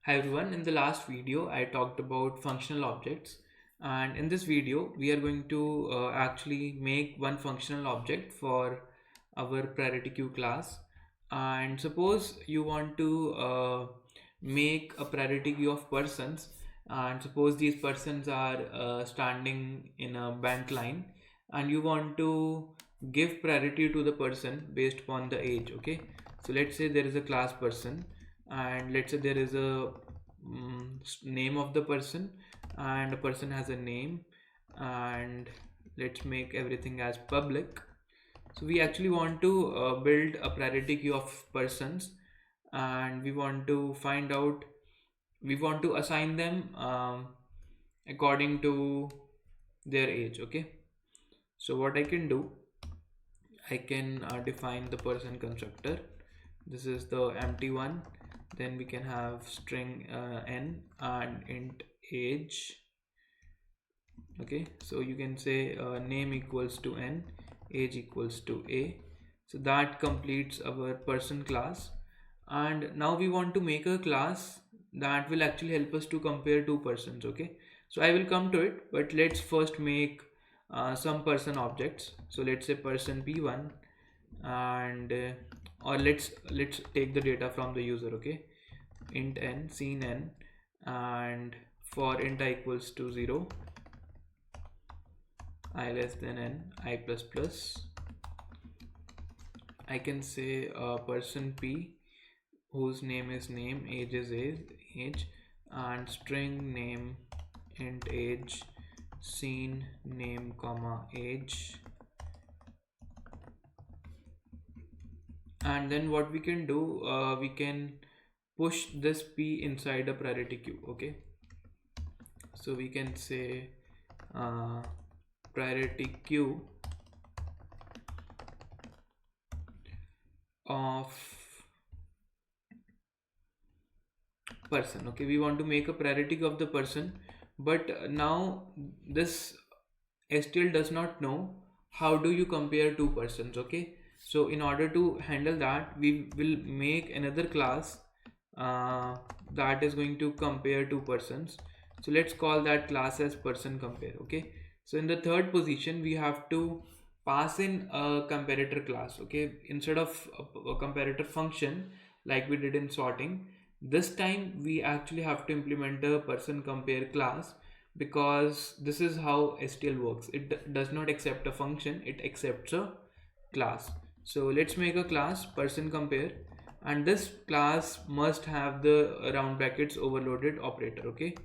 Hi everyone, in the last video I talked about functional objects, and in this video we are going to actually make one functional object for our priority queue class. And suppose you want to make a priority queue of persons, and suppose these persons are standing in a bank line, and you want to give priority to the person based upon the age. Okay, so let's say there is a class person, and let's say there is a name of the person, and a person has a name, and let's make everything as public. So we actually want to build a priority queue of persons, and we want to find out, we want to assign them according to their age. Okay, so what I can do, I can define the person constructor. This is the empty one. Then we can have string n and int age. Okay, so you can say name equals to n, age equals to a. So that completes our person class. And now we want to make a class that will actually help us to compare two persons. Okay, so I will come to it, but let's first make some person objects. So let's say person p1, and or let's take the data from the user. Okay, int n, scene n, and for int I equals to 0, I less than n, I plus plus, I can say person p whose name is name, age is age, and string name int age, scene name comma age. And then what we can do, we can push this p inside a priority queue. Okay, so we can say priority queue of person. Okay, we want to make a priority queue of the person, but now this STL does not know how do you compare two persons. Okay, so in order to handle that, we will make another class that is going to compare two persons. So let's call that class as person compare. Okay, so in the third position we have to pass in a comparator class. Okay, instead of a comparator function like we did in sorting, this time we actually have to implement a person compare class, because this is how STL works. It does not accept a function, it accepts a class. So let's make a class person compare, and this class must have the round brackets overloaded operator. Okay,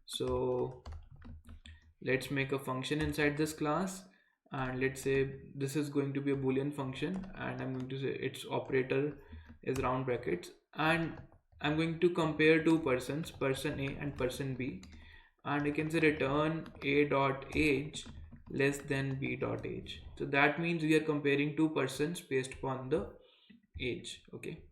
so let's make a function inside this class, and let's say this is going to be a boolean function, and I'm going to say its operator is round brackets, and I'm going to compare two persons, person A and person B, and I can say return a dot age less than b dot age. So that means we are comparing two persons based upon the age. Okay,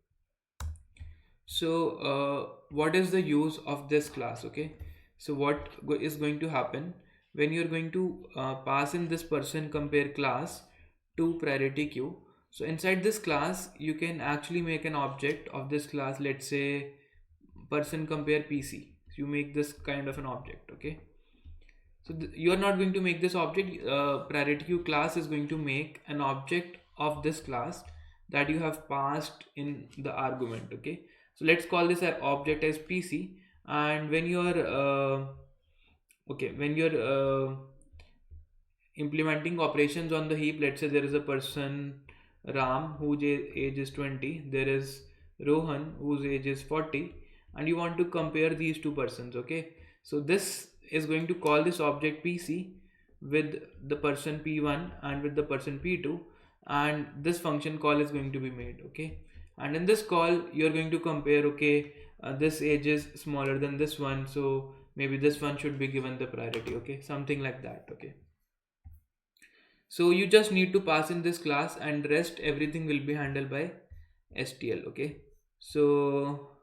so what is the use of this class? Okay, so what is going to happen when you're going to pass in this person compare class to priority queue? So inside this class you can actually make an object of this class. Let's say person compare pc, you make this kind of an object. Okay, so you are not going to make this object. Priority queue class is going to make an object of this class that you have passed in the argument. Okay, so let's call this object as pc, and when you are implementing operations on the heap, let's say there is a person Ram whose age is 20, there is Rohan whose age is 40, and you want to compare these two persons. Okay, so this is going to call this object pc with the person p1 and with the person p2, and this function call is going to be made. Okay, and in this call you're going to compare. Okay, this age is smaller than this one, so maybe this one should be given the priority. Okay, something like that. Okay, so you just need to pass in this class, and rest everything will be handled by STL. Okay, so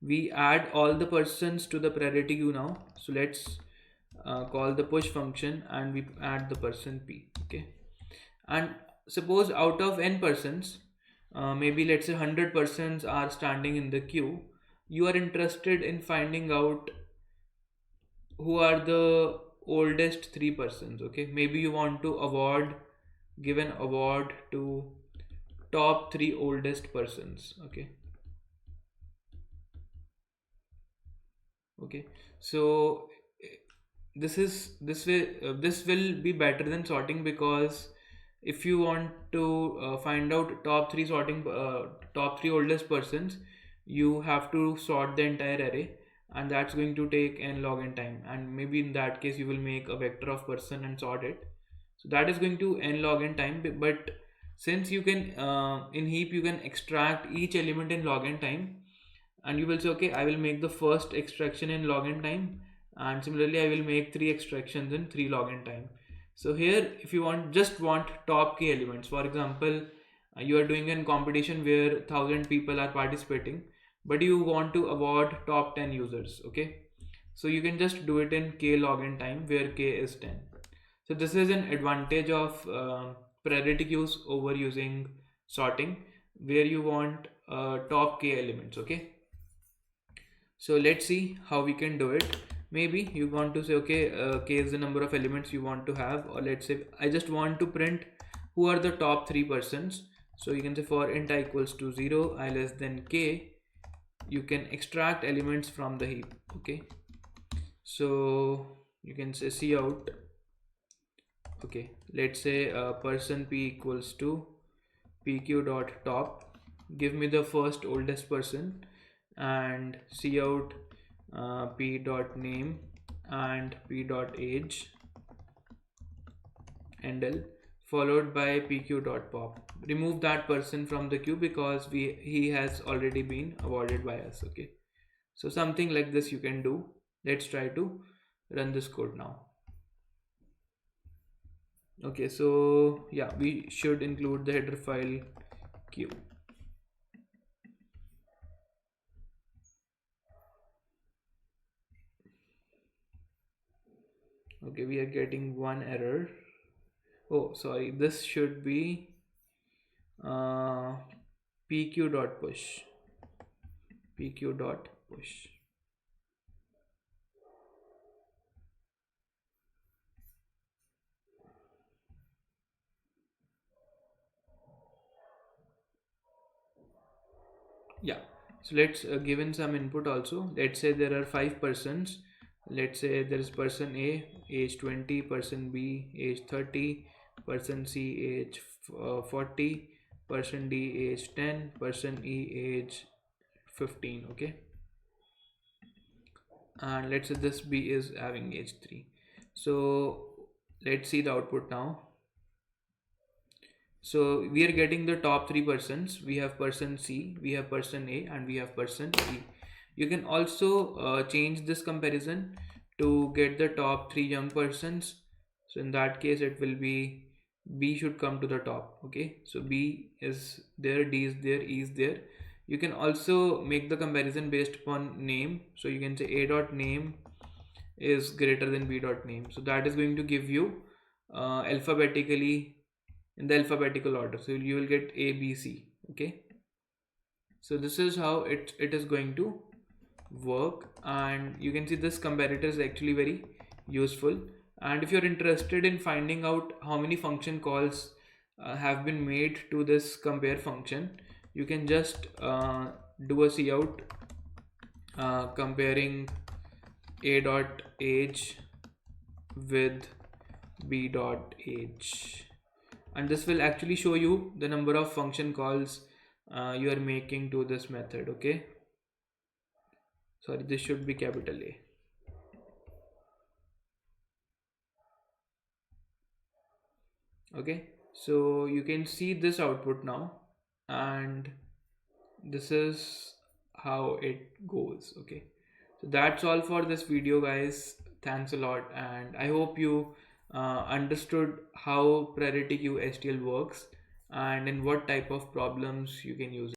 we add all the persons to the priority queue now. So let's call the push function, and we add the person p. Okay, and suppose out of n persons, maybe let's say 100 persons are standing in the queue, you are interested in finding out who are the oldest three persons. Okay, maybe you want to give an award to top three oldest persons. Okay. Okay, so eh, this will be better than sorting, because if you want to find out top three oldest persons, you have to sort the entire array, and that's going to take n log n time, and maybe in that case you will make a vector of person and sort it. So that is going to n log n time, but since you can in heap you can extract each element in log n time, and you will say, okay, I will make the first extraction in log n time, and similarly I will make three extractions in 3 log n time. So here, if you want top key elements, for example, you are doing a competition where 1,000 people are participating, but you want to award top 10 users. Okay, so you can just do it in k log n time, where k is 10. So this is an advantage of priority queues over using sorting, where you want top k elements. Okay, so let's see how we can do it. Maybe you want to say, okay, k is the number of elements you want to have, or let's say I just want to print who are the top three persons. So you can say for int I equals to 0, I less than k, you can extract elements from the heap. Okay, so you can say cout. Okay, let's say person p equals to pq dot top, give me the first oldest person, and cout p dot name and p dot age handle, followed by pq dot pop. Remove that person from the queue because he has already been awarded by us. Okay, so something like this you can do. Let's try to run this code now. Okay, so yeah, we should include the header file queue. Okay, we are getting one error. Oh, sorry, this should be uh, pq dot push. pq dot push. Yeah, so let's give in some input also. Let's say there are 5 persons. Let's say there is person A, age 20, person B, age 30, person C, age 40, person D, age 10, person E, age 15. Okay, and let's say this B is having age 3. So let's see the output now. So we are getting the top three persons. We have person C, we have person A, and we have person E. You can also change this comparison to get the top three young persons. So in that case, it will be B should come to the top. Okay, so B is there, D is there, E is there. You can also make the comparison based upon name. So you can say A dot name is greater than B dot name. So that is going to give you alphabetically in the alphabetical order. So you will get A, B, C. Okay, so this is how it is going to work, and you can see this comparator is actually very useful. And if you're interested in finding out how many function calls have been made to this compare function, you can just do a cout comparing A dot age with B dot age, and this will actually show you the number of function calls you are making to this method. Okay, sorry, this should be capital A. Okay, so you can see this output now, and this is how it goes. Okay, so that's all for this video, guys. Thanks a lot, and I hope you understood how priority queue STL works and in what type of problems you can use it.